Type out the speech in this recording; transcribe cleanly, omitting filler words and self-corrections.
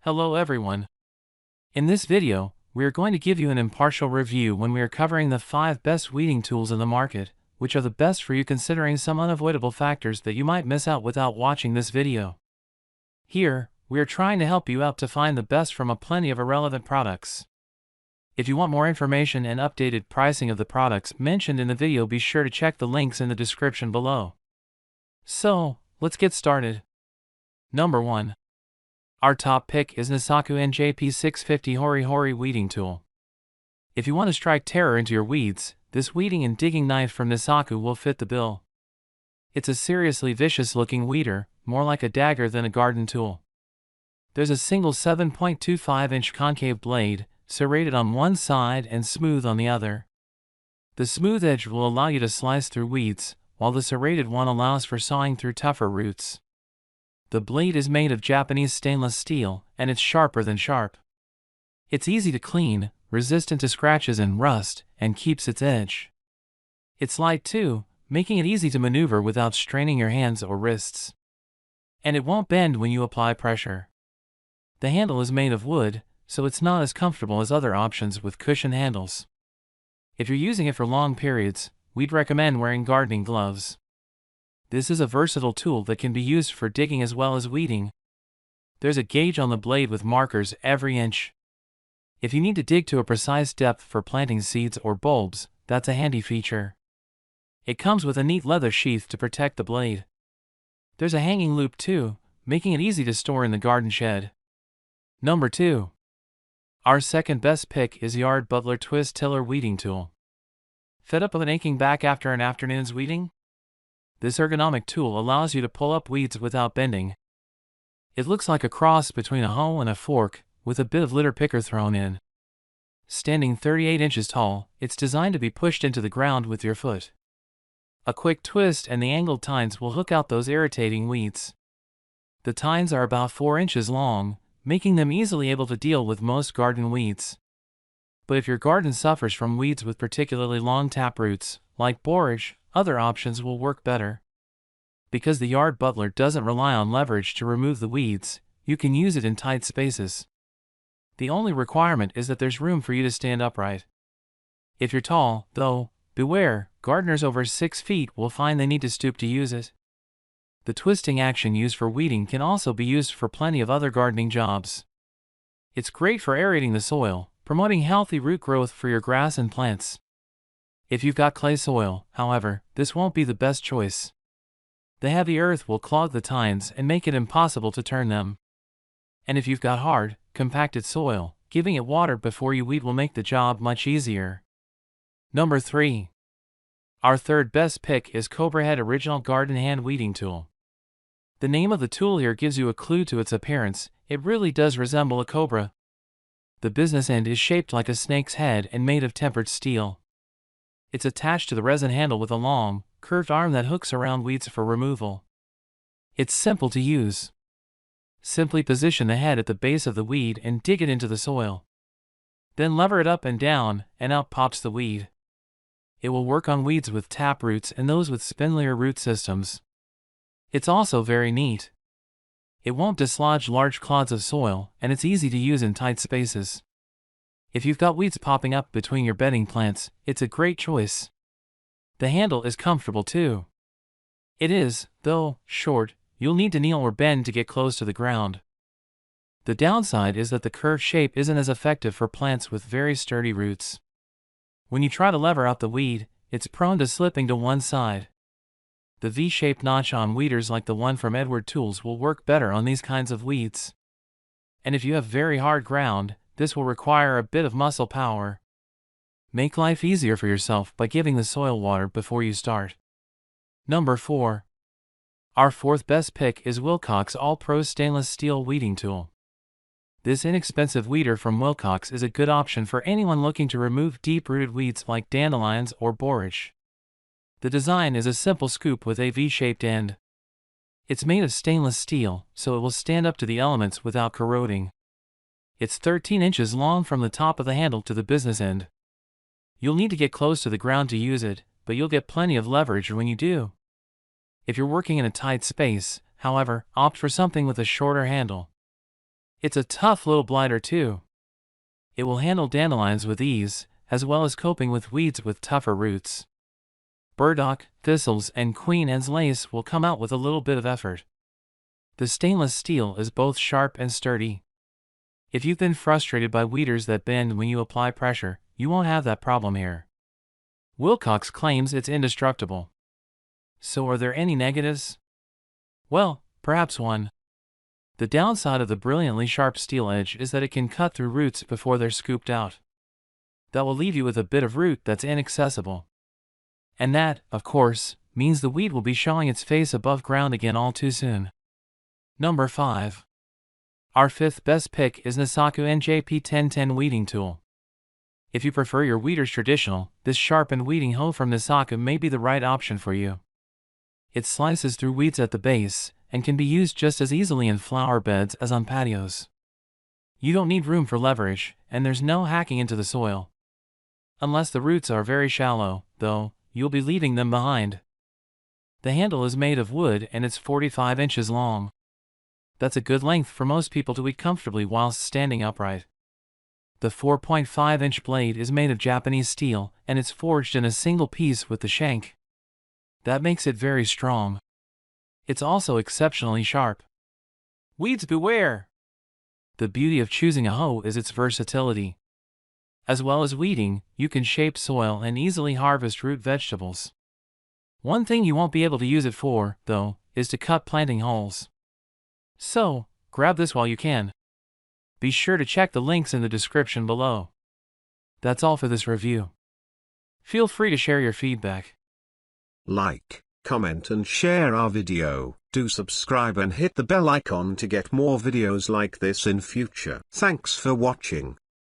Hello everyone. In this video, we are going to give you an impartial review when we are covering the 5 best weeding tools in the market, which are the best for you considering some unavoidable factors that you might miss out without watching this video. Here, we are trying to help you out to find the best from a plenty of irrelevant products. If you want more information and updated pricing of the products mentioned in the video, be sure to check the links in the description below. So, let's get started. Number 1. Our top pick is Nisaku NJP650 Hori-Hori weeding tool. If you want to strike terror into your weeds, this weeding and digging knife from Nisaku will fit the bill. It's a seriously vicious looking weeder, more like a dagger than a garden tool. There's a single 7.25-inch concave blade, serrated on one side and smooth on the other. The smooth edge will allow you to slice through weeds, while the serrated one allows for sawing through tougher roots. The blade is made of Japanese stainless steel, and it's sharper than sharp. It's easy to clean, resistant to scratches and rust, and keeps its edge. It's light too, making it easy to maneuver without straining your hands or wrists. And it won't bend when you apply pressure. The handle is made of wood, so it's not as comfortable as other options with cushion handles. If you're using it for long periods, we'd recommend wearing gardening gloves. This is a versatile tool that can be used for digging as well as weeding. There's a gauge on the blade with markers every inch. If you need to dig to a precise depth for planting seeds or bulbs, that's a handy feature. It comes with a neat leather sheath to protect the blade. There's a hanging loop too, making it easy to store in the garden shed. Number 2. Our second best pick is the Butler Twist Tiller weeding tool. Fed up with an aching back after an afternoon's weeding? This ergonomic tool allows you to pull up weeds without bending. It looks like a cross between a hoe and a fork, with a bit of litter picker thrown in. Standing 38 inches tall, it's designed to be pushed into the ground with your foot. A quick twist and the angled tines will hook out those irritating weeds. The tines are about 4 inches long, making them easily able to deal with most garden weeds. But if your garden suffers from weeds with particularly long taproots, like borage, other options will work better. Because the Butler doesn't rely on leverage to remove the weeds, you can use it in tight spaces. The only requirement is that there's room for you to stand upright. If you're tall, though, beware, gardeners over 6 feet will find they need to stoop to use it. The twisting action used for weeding can also be used for plenty of other gardening jobs. It's great for aerating the soil, promoting healthy root growth for your grass and plants. If you've got clay soil, however, this won't be the best choice. The heavy earth will clog the tines and make it impossible to turn them. And if you've got hard, compacted soil, giving it water before you weed will make the job much easier. Number 3. Our third best pick is CobraHead Original Garden Hand Weeding Tool. The name of the tool here gives you a clue to its appearance. It really does resemble a cobra. The business end is shaped like a snake's head and made of tempered steel. It's attached to the resin handle with a long, curved arm that hooks around weeds for removal. It's simple to use. Simply position the head at the base of the weed and dig it into the soil. Then lever it up and down, and out pops the weed. It will work on weeds with tap roots and those with spindlier root systems. It's also very neat. It won't dislodge large clods of soil, and it's easy to use in tight spaces. If you've got weeds popping up between your bedding plants, it's a great choice. The handle is comfortable too. It is, though, short. You'll need to kneel or bend to get close to the ground. The downside is that the curved shape isn't as effective for plants with very sturdy roots. When you try to lever out the weed, it's prone to slipping to one side. The V-shaped notch on weeders like the one from Edward Tools will work better on these kinds of weeds. And if you have very hard ground, this will require a bit of muscle power. Make life easier for yourself by giving the soil water before you start. Number 4. Our fourth best pick is Wilcox AllPro Stainless Steel Weeding Tool. This inexpensive weeder from Wilcox is a good option for anyone looking to remove deep-rooted weeds like dandelions or borage. The design is a simple scoop with a V-shaped end. It's made of stainless steel, so it will stand up to the elements without corroding. It's 13 inches long from the top of the handle to the business end. You'll need to get close to the ground to use it, but you'll get plenty of leverage when you do. If you're working in a tight space, however, opt for something with a shorter handle. It's a tough little blighter too. It will handle dandelions with ease, as well as coping with weeds with tougher roots. Burdock, thistles, and Queen Anne's lace will come out with a little bit of effort. The stainless steel is both sharp and sturdy. If you've been frustrated by weeders that bend when you apply pressure, you won't have that problem here. Wilcox claims it's indestructible. So are there any negatives? Well, perhaps one. The downside of the brilliantly sharp steel edge is that it can cut through roots before they're scooped out. That will leave you with a bit of root that's inaccessible. And that, of course, means the weed will be showing its face above ground again all too soon. Number 5. Our 5th best pick is Nisaku NJP650 weeding tool. If you prefer your weeders traditional, this sharpened weeding hoe from Nisaku may be the right option for you. It slices through weeds at the base, and can be used just as easily in flower beds as on patios. You don't need room for leverage, and there's no hacking into the soil. Unless the roots are very shallow, though, you'll be leaving them behind. The handle is made of wood and it's 45 inches long. That's a good length for most people to weed comfortably whilst standing upright. The 4.5-inch blade is made of Japanese steel, and it's forged in a single piece with the shank. That makes it very strong. It's also exceptionally sharp. Weeds beware! The beauty of choosing a hoe is its versatility. As well as weeding, you can shape soil and easily harvest root vegetables. One thing you won't be able to use it for, though, is to cut planting holes. So, grab this while you can. Be sure to check the links in the description below. That's all for this review. Feel free to share your feedback. Like, comment and share our video. Do subscribe and hit the bell icon to get more videos like this in future. Thanks for watching.